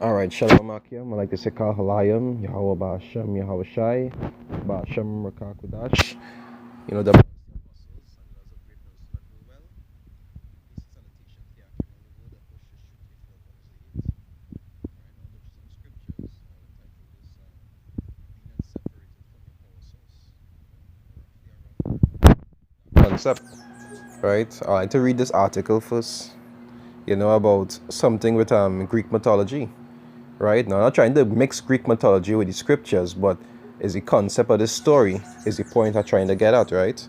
All right, Shalom Akim. I like to say Kal Halayim, Yahweh Ba'ashem, Yahweh Shai, Ba'ashem Rakakudash. You know, the concept, right? I like to read this article first, about something with Greek mythology, right? Now, I'm not trying to mix Greek mythology with the scriptures, but is the concept of this story, is the point I'm trying to get at, right?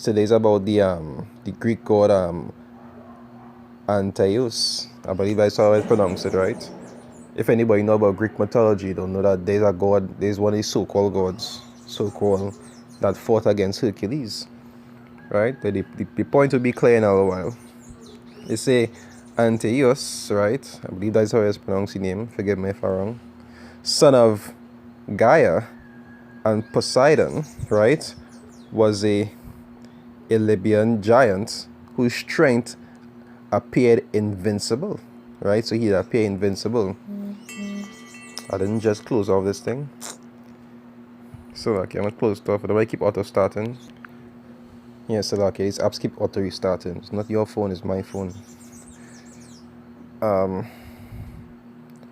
Today's about the Greek god Antaeus. I believe that's how I pronounce it, right? If anybody know about Greek mythology, they'll know that there's a god, there's one of these so-called gods, so-called, that fought against Hercules, right? The point will be clear in a little while. They say Antaeus, right? I believe that's how it's pronounced his name. Forgive me if I'm wrong. Son of Gaia and Poseidon, right? Was a Libyan giant whose strength appeared invincible, right? So he appeared invincible. I didn't just close off this thing. So okay, I'm gonna close it off. But I keep auto starting. Yeah, so okay, these apps keep auto restarting. It's not your phone, it's my phone.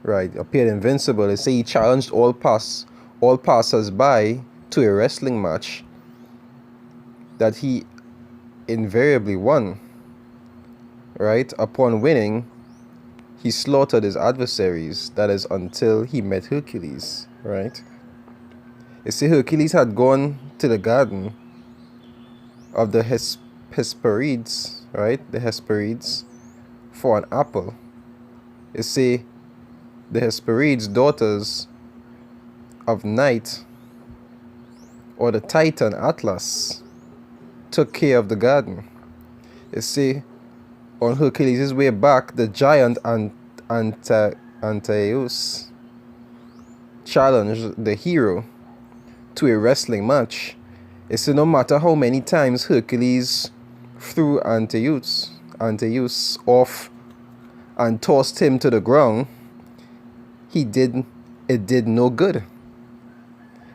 Right, appeared invincible. They say he challenged all passers by to a wrestling match that he invariably won. Right, upon winning, he slaughtered his adversaries. That is until he met Hercules. Right. They say Hercules had gone to the garden of the Hesperides, right? The Hesperides, for an apple. They say the Hesperides, daughters of Night, or the Titan Atlas, took care of the garden. They say on Hercules' way back, the giant Antaeus challenged the hero to a wrestling match. They say no matter how many times Hercules threw Antaeus off and tossed him to the ground, it did no good.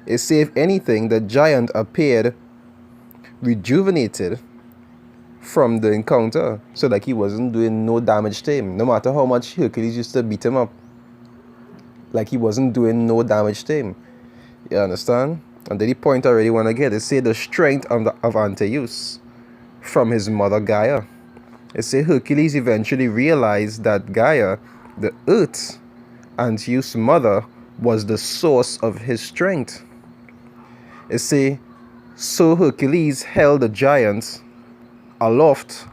They say if anything, the giant appeared rejuvenated from the encounter, so like he wasn't doing no damage to him. No matter how much Hercules used to beat him up, like he wasn't doing no damage to him. You understand? And then the point I really want to get is say the strength of Antaeus from his mother Gaia. They say Hercules eventually realized that Gaia, the earth, Antaeus' mother, was the source of his strength. They say so Hercules held the giant aloft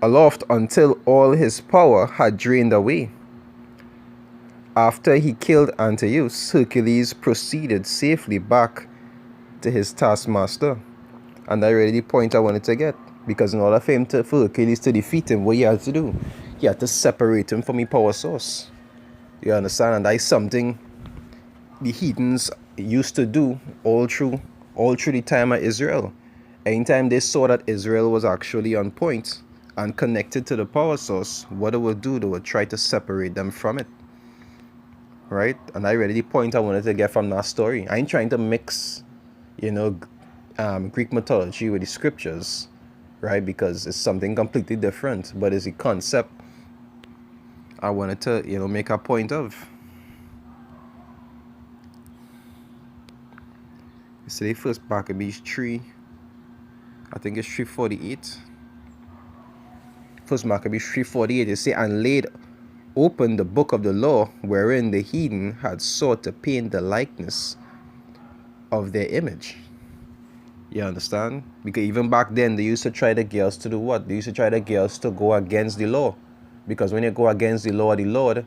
until all his power had drained away. After he killed Antaeus, Hercules proceeded safely back to his taskmaster. And that's really the point I wanted to get. Because in order for Hercules to defeat him, what he had to do? He had to separate him from his power source. You understand? And that's something the heathens used to do all through the time of Israel. Anytime they saw that Israel was actually on point and connected to the power source, what they would do, they would try to separate them from it. Right? And that's really the point I wanted to get from that story. I ain't trying to mix, Greek mythology with the scriptures, right? Because it's something completely different, but it's a concept I wanted to, make a point of. It's the first Maccabees 3, I think it's 348. First Maccabees 348, they say, and laid open the book of the law, wherein the heathen had sought to paint the likeness of their image. You understand? Because even back then, they used to try to get us to do what? They used to try to get us to go against the law. Because when you go against the law of the Lord,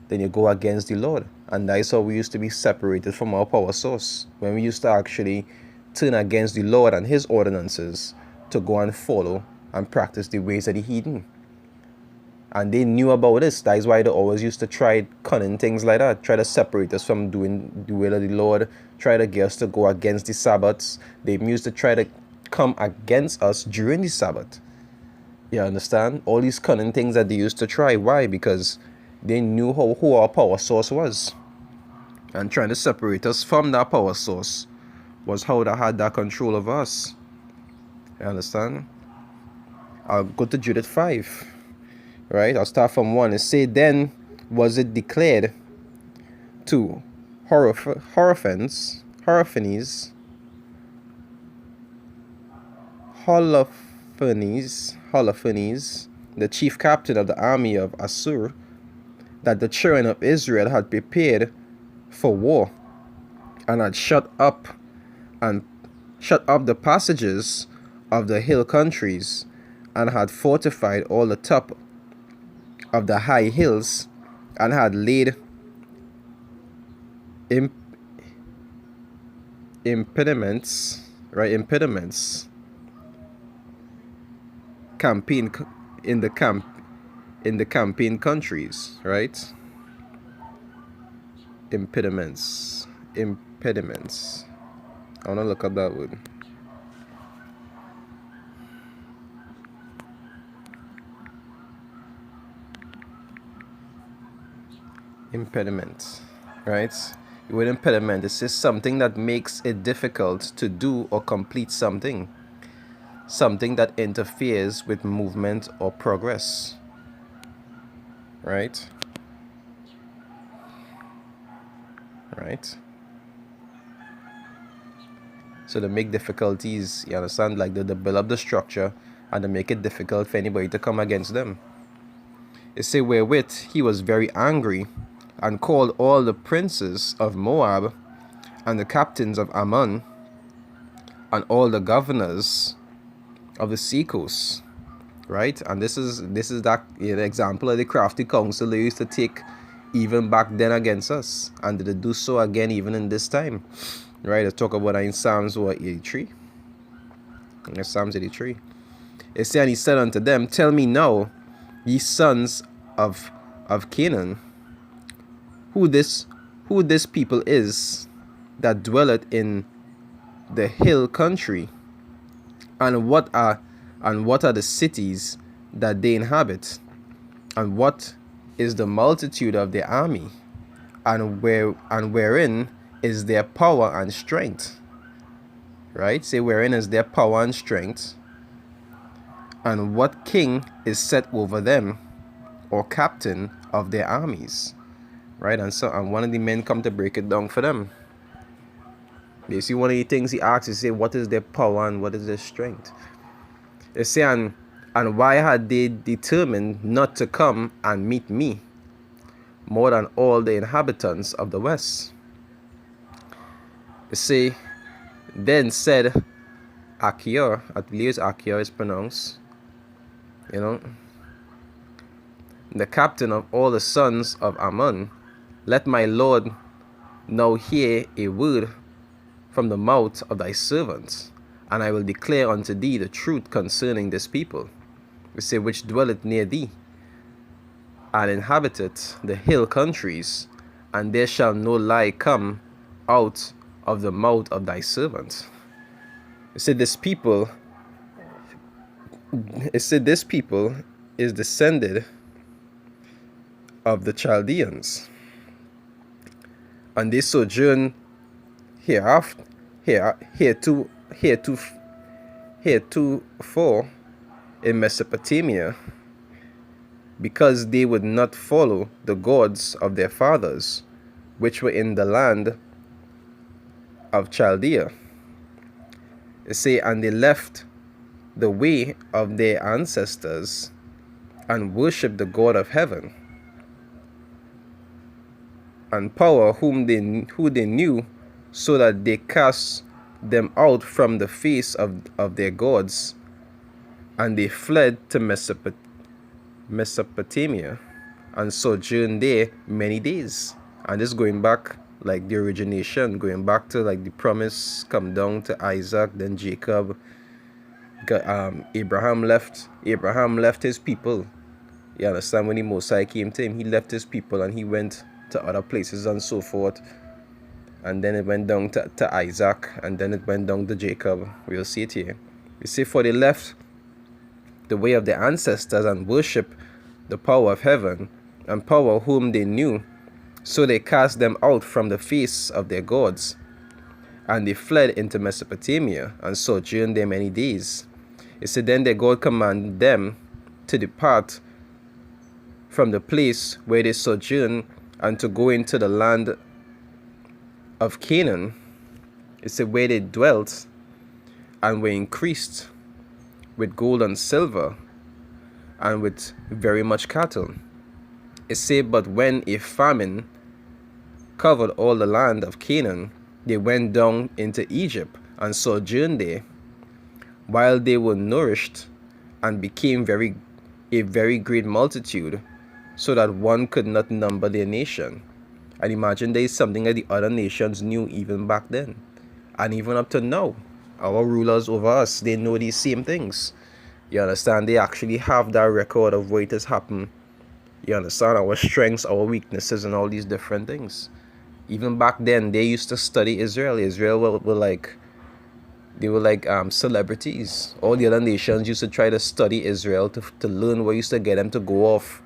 then you go against the Lord. And that's how we used to be separated from our power source. When we used to actually turn against the Lord and his ordinances to go and follow and practice the ways of the heathen. And they knew about this. That is why they always used to try cunning things like that. Try to separate us from doing the will of the Lord. Try to get us to go against the Sabbaths. They used to try to come against us during the Sabbath. You understand? All these cunning things that they used to try. Why? Because they knew who our power source was. And trying to separate us from that power source was how they had that control of us. You understand? I'll go to Judith 5. Right? I'll start from 1. It say, then was it declared to Holofernes, the chief captain of the army of Assur, that the children of Israel had prepared for war, and had shut up the passages of the hill countries, and had fortified all the top of the high hills, and had laid impediments campaign in the campaign countries, right? Impediments. I want to look up that word. Impediment, right? The word impediment is just something that makes it difficult to do or complete something. Something that interferes with movement or progress, right? So to make difficulties, you understand, like they build up the structure and to make it difficult for anybody to come against them. It say, wherewith he was very angry, and called all the princes of Moab, and the captains of Ammon, and all the governors of the seacoast, right? And this is that example of the crafty counsel they used to take even back then against us, and they do so again even in this time, right? Let's talk about that in Psalms 83. Psalms 83. It said, and he said unto them, tell me now, ye sons of Canaan, who this people is that dwelleth in the hill country, and what are the cities that they inhabit, and what is the multitude of their army, and wherein is their power and strength, right? Say, wherein is their power and strength, and what king is set over them, or captain of their armies, right? And one of the men come to break it down for them. You see, one of the things he asks is, say, what is their power and what is their strength? They say, and why had they determined not to come and meet me more than all the inhabitants of the west? They say, then said Achior, I believe Achior is pronounced, the captain of all the sons of Ammon, let my lord now hear a word from the mouth of thy servants, and I will declare unto thee the truth concerning this people, which dwelleth near thee, and inhabiteth the hill countries, and there shall no lie come out of the mouth of thy servant. This people is descended of the Chaldeans, and they sojourn heretofore in Mesopotamia, because they would not follow the gods of their fathers, which were in the land of Chaldea. It say, and they left the way of their ancestors, and worshipped the God of heaven, and power who they knew, so that they cast them out from the face of their gods, and they fled to Mesopotamia, and sojourned there many days. And this going back, like the origination, going back to like the promise come down to Isaac, then Jacob. Abraham left his people. You understand? When the Messiah came to him, he left his people and he went to other places and so forth. And then it went down to Isaac, and then it went down to Jacob. We'll see it here. You see, for they left the way of their ancestors and worship the power of heaven and power whom they knew. So they cast them out from the face of their gods, and they fled into Mesopotamia and sojourned there many days. It said, then their God commanded them to depart from the place where they sojourned and to go into the land of Canaan. It said, where they dwelt and were increased with gold and silver and with very much cattle. It said, but when a famine covered all the land of Canaan, they went down into Egypt and sojourned there, while they were nourished and became a very great multitude, so that one could not number their nation. And imagine there is something that the other nations knew even back then. And even up to now, our rulers over us, they know these same things. You understand? They actually have that record of what has happened. You understand? Our strengths, our weaknesses, and all these different things. Even back then, they used to study Israel. Israel were like celebrities. All the other nations used to try to study Israel to learn what used to get them to go off.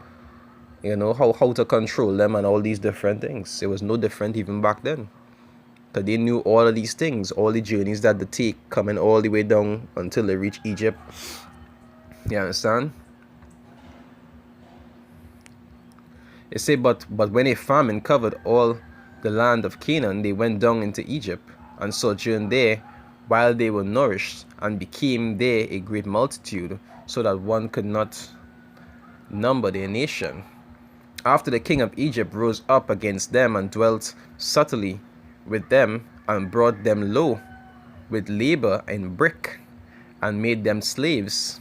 You know, how to control them and all these different things. It was no different even back then. Because they knew all of these things, all the journeys that they take, coming all the way down until they reach Egypt. You understand? It say, but when a famine covered all the land of Canaan, they went down into Egypt and sojourned there, while they were nourished and became there a great multitude, so that one could not number their nation. After the king of Egypt rose up against them and dwelt subtly with them, and brought them low with labor and brick, and made them slaves.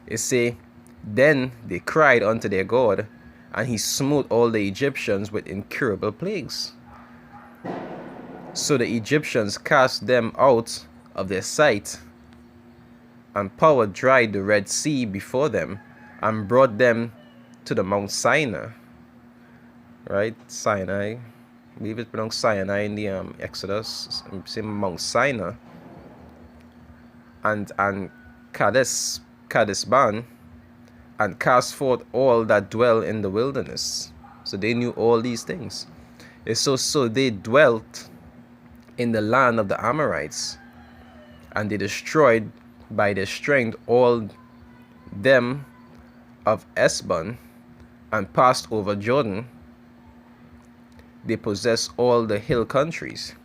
It say, then they cried unto their God, and he smote all the Egyptians with incurable plagues. So the Egyptians cast them out of their sight, and power dried the Red Sea before them, and brought them to the Mount Sinai. Right? Sinai. I believe it's pronounced Sinai in the Exodus. It's Mount Sinai. And Kadesh-ban, and cast forth all that dwell in the wilderness. So they knew all these things. So they dwelt in the land of the Amorites, and they destroyed by their strength all them of Esbon, and passed over Jordan. They possessed all the hill countries,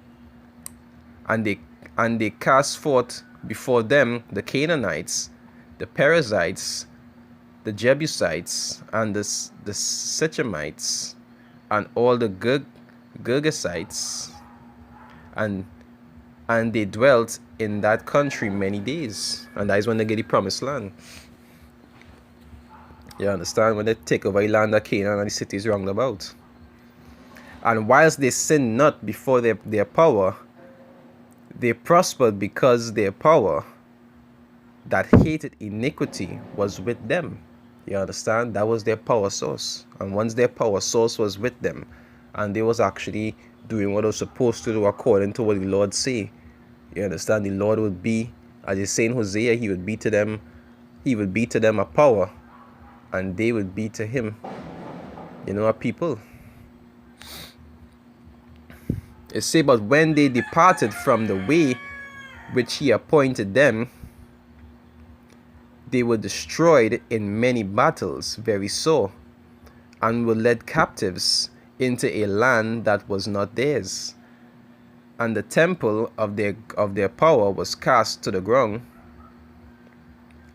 and they cast forth before them the Canaanites, the Perizzites, the Jebusites, and the Sichemites, and all the Girgasites, and they dwelt in that country many days. And that is when they get the promised land. You understand? When they take over the land of Canaan and the cities round about. And whilst they sinned not before their power, they prospered, because their power that hated iniquity was with them. You understand? That was their power source. And once their power source was with them, and they was actually doing what they was supposed to do according to what the Lord say, you understand? The Lord would be, as he say in Hosea, he would be to them a power, and they would be to him, a people. It say, but when they departed from the way which he appointed them, they were destroyed in many battles, very sore, and were led captives into a land that was not theirs. And the temple of their power was cast to the ground,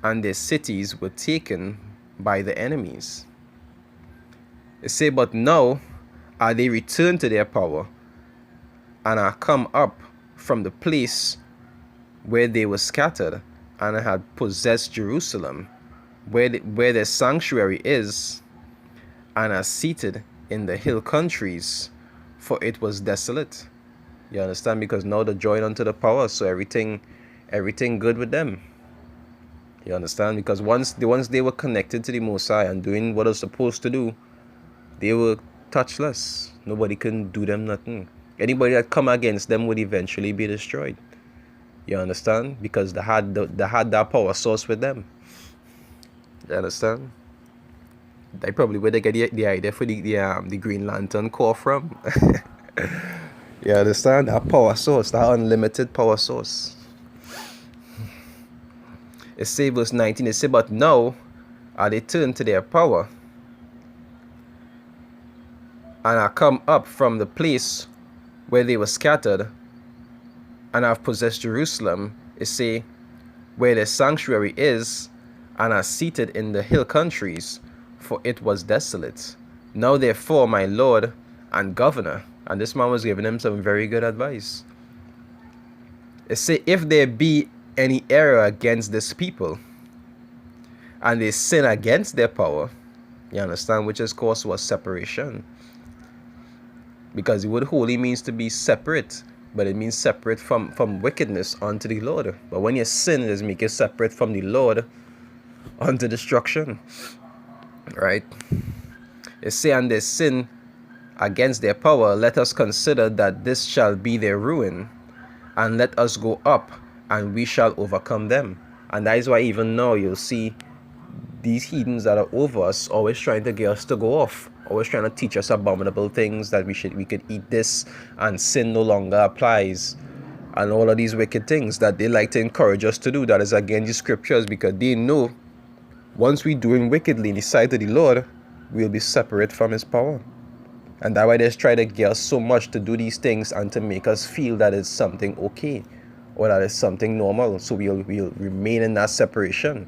and their cities were taken by the enemies. It say, but now are they returned to their power, and are come up from the place where they were scattered, and had possessed Jerusalem, where their sanctuary is, and are seated in the hill countries, for it was desolate. You understand? Because now they're joined unto the power, so everything good with them. You understand? Because once they were connected to the Most High and doing what they're supposed to do, they were touchless. Nobody can do them nothing. Anybody that come against them would eventually be destroyed. You understand? Because they had that power source with them. You understand? They probably where they get the idea for the Green Lantern Corps from. You understand? That power source, that unlimited power source. It say verse 19, it say, but now are they turned to their power, and are come up from the place where they were scattered, and have possessed Jerusalem, it say, where the sanctuary is, and are seated in the hill countries, for it was desolate. Now therefore, my Lord and Governor, and this man was giving him some very good advice. It say, if there be any error against this people, and they sin against their power, you understand, which of course was separation. Because the word holy means to be separate, but it means separate from wickedness unto the Lord. But when you sin, it make you separate from the Lord unto destruction. Right? It say, and they sin against their power, let us consider that this shall be their ruin, and let us go up, and we shall overcome them. And that is why even now you'll see these heathens that are over us always trying to get us to go off, always trying to teach us abominable things, that we could eat this and sin no longer applies, and all of these wicked things that they like to encourage us to do, that is against the scriptures, because they know once we doing wickedly in the sight of the Lord, we'll be separate from his power. And that's why they try to get us so much to do these things and to make us feel that it's something okay, or that it's something normal, so we'll remain in that separation.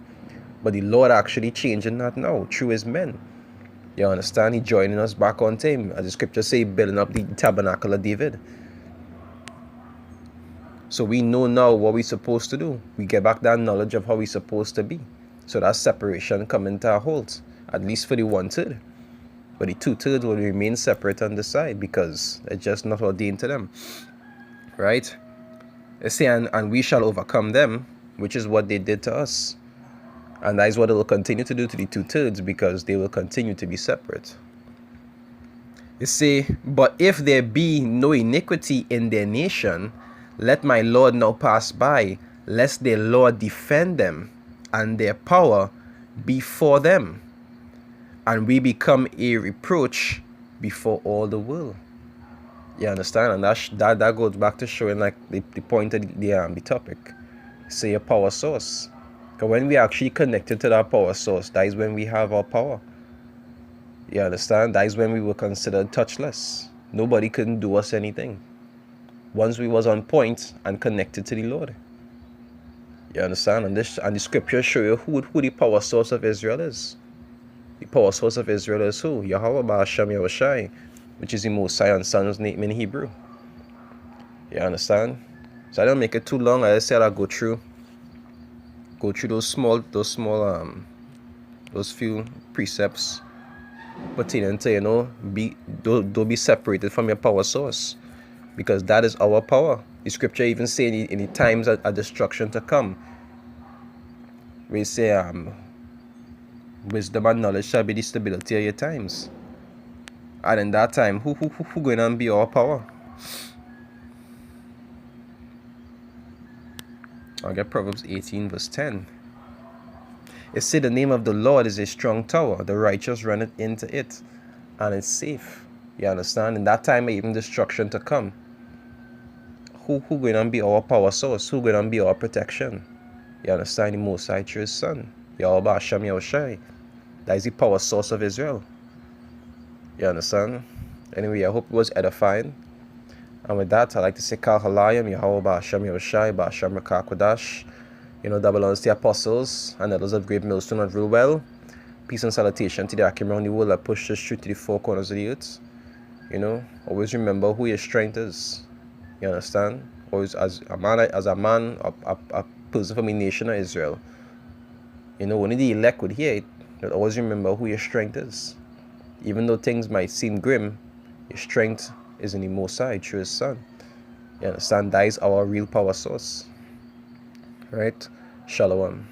But the Lord actually changing that now through his men. You understand? He joining us back on time. As the scripture say, building up the tabernacle of David. So we know now what we're supposed to do. We get back that knowledge of how we're supposed to be. So that separation come into our hold, at least for the 1/3. But the 2/3 will remain separate on the side, because it's just not ordained to them. Right? They say, and we shall overcome them, which is what they did to us. And that is what it will continue to do to the 2/3, because they will continue to be separate. They say, but if there be no iniquity in their nation, let my Lord now pass by, lest their Lord defend them, and their power be for them, and we become a reproach before all the world. You understand? And that goes back to showing like the point of the topic. Say a power source. Because when we actually connected to that power source, that is when we have our power. You understand? That is when we were considered touchless. Nobody couldn't do us anything. Once we was on point and connected to the Lord. You understand? And the scriptures show you who the power source of Israel is. The power source of Israel is who? Yahweh Ba'Hashem Yahushai, which is the Most High Son's name in Hebrew. You understand? So I don't make it too long. I just said I'll go through those few precepts pertaining to, don't be separated from your power source, because that is our power. The scripture even say in the times of destruction to come, we say wisdom and knowledge shall be the stability of your times. And in that time, who going to be our power? I'll get Proverbs 18 verse 10. It said, the name of the Lord is a strong tower, the righteous runneth into it, and it's safe. You understand? In that time, even destruction to come, who going to be our power source? Who going to be our protection? You understand? The Most High through his Son, Yahweh Ba'Hashem Yahushai. That is the power source of Israel. You understand? Anyway, I hope it was edifying. And with that, I'd like to say, Kal Halayim, Yahweh Ba'Hashem Yahushai, Ba'Hashem Rakah Kodash. Double honors to the apostles and others of Great Millstone and rule well. Peace and salutation to the Akim around the world that push us through to the four corners of the earth. Always remember who your strength is. You understand? Always as a man, a person from the nation of Israel. Only the elect would hear it, but always remember who your strength is. Even though things might seem grim, your strength is in the Most High through his Son. You understand? That is our real power source. Right? Shalom.